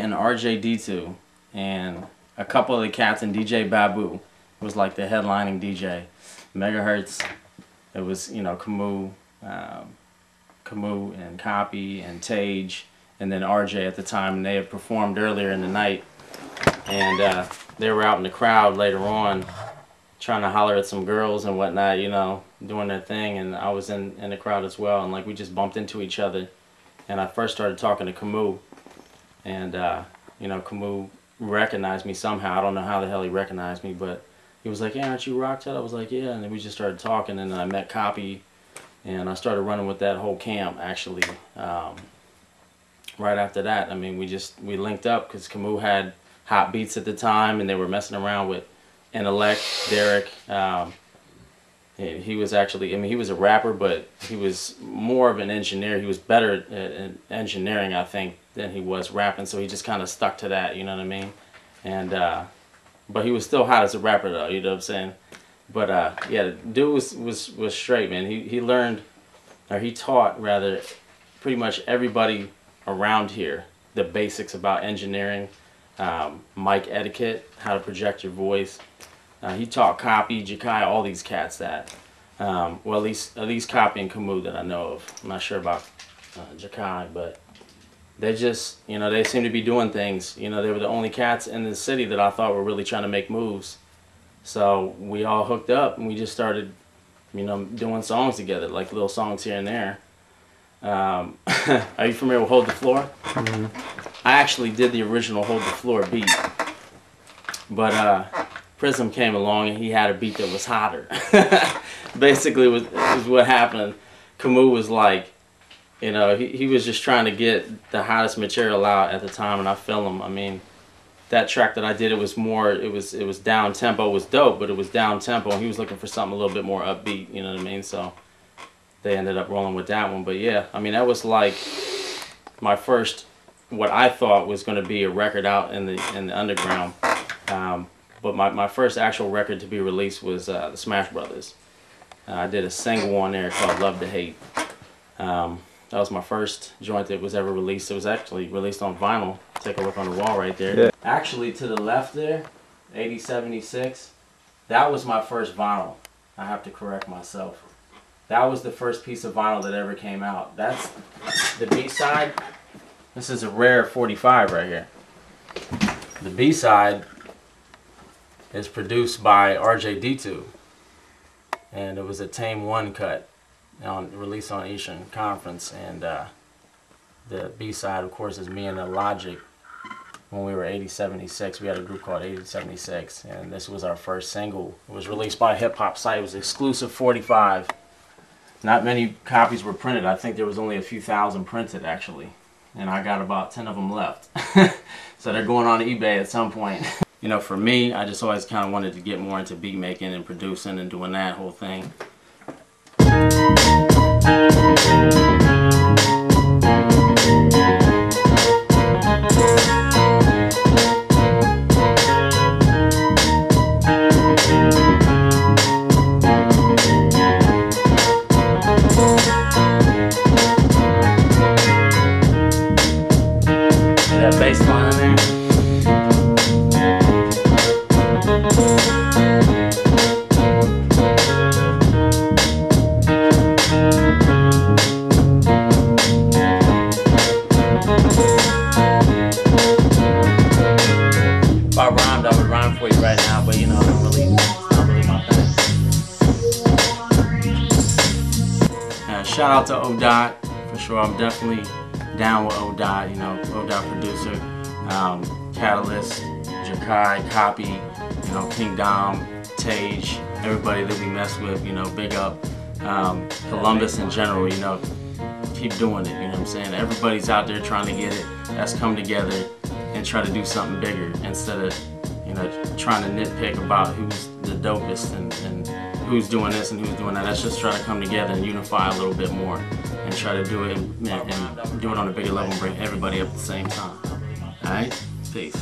and RJD2 and a couple of the cats, and DJ Babu was like the headlining DJ. Megahertz, it was, you know, Camus and Copy and Tage, and then RJ at the time, and they had performed earlier in the night, and they were out in the crowd later on trying to holler at some girls and whatnot, you know, doing their thing, and I was in the crowd as well, and like we just bumped into each other, and I first started talking to Camus, and you know, Camus recognized me somehow. I don't know how the hell he recognized me, but he was like, "Hey, aren't you Rocktight?" I was like, "Yeah," and then we just started talking, and then I met Copy, and I started running with that whole camp actually. Right after that, I mean, we linked up because Camus had Hot Beats at the time, and they were messing around with Intellect, Derek. He was actually, I mean, he was a rapper, but he was more of an engineer. He was better at engineering, I think, than he was rapping, so he just kind of stuck to that, you know what I mean? And but he was still hot as a rapper though, you know what I'm saying? But yeah, the dude was straight, man. He learned, or he taught rather, pretty much everybody around here the basics about engineering, mic etiquette, how to project your voice. He taught Copy, Jakai, all these cats that. Well, at least Copy and Camus that I know of. I'm not sure about Jakai, but they just, you know, they seem to be doing things. You know, they were the only cats in the city that I thought were really trying to make moves. So we all hooked up and we just started, you know, doing songs together, like little songs here and there. Are you familiar with Hold the Floor? Mm-hmm. I actually did the original Hold the Floor beat, but Prism came along and he had a beat that was hotter. Basically, was what happened. Camus was like, you know, he was just trying to get the hottest material out at the time, and I feel him. I mean, that track that I did, it was down tempo, was dope, but it was down tempo, and he was looking for something a little bit more upbeat, you know what I mean? So they ended up rolling with that one. But yeah, I mean, that was like my first, what I thought was going to be a record out in the underground. But my first actual record to be released was the Smash Brothers. I did a single on there called Love to Hate. That was my first joint that was ever released. It was actually released on vinyl. Take a look on the wall right there. Yeah. Actually, to the left there, 8076, that was my first vinyl. I have to correct myself. That was the first piece of vinyl that ever came out. That's the B-side. This is a rare 45 right here. The B-side is produced by RJD2, and it was a Tame 1 cut released on Eastern Conference, and the B-side, of course, is me and the Logic. When we were 8076, we had a group called 8076, and this was our first single. It was released by HipHopColumbus. It was exclusive 45. Not many copies were printed. I think there was only a few thousand printed, actually, and I got about 10 of them left. So they're going on eBay at some point. You know, for me, I just always kind of wanted to get more into beat making and producing and doing that whole thing. That bass line in there. If I rhymed, I would rhyme for you right now, but you know, it's not really my thing. Shout out to O-Dot, for sure. I'm definitely down with O-Dot, you know, O-Dot producer, Catalyst, Jakai, Copy, you know, King Dom, Tage, everybody that we mess with, you know, big up. Columbus in general, you know, keep doing it, you know what I'm saying? Everybody's out there trying to get it. Let's come together and try to do something bigger instead of, you know, trying to nitpick about who's the dopest and who's doing this and who's doing that. Let's just try to come together and unify a little bit more and try to do it and do it on a bigger level and bring everybody up at the same time. Alright? Peace.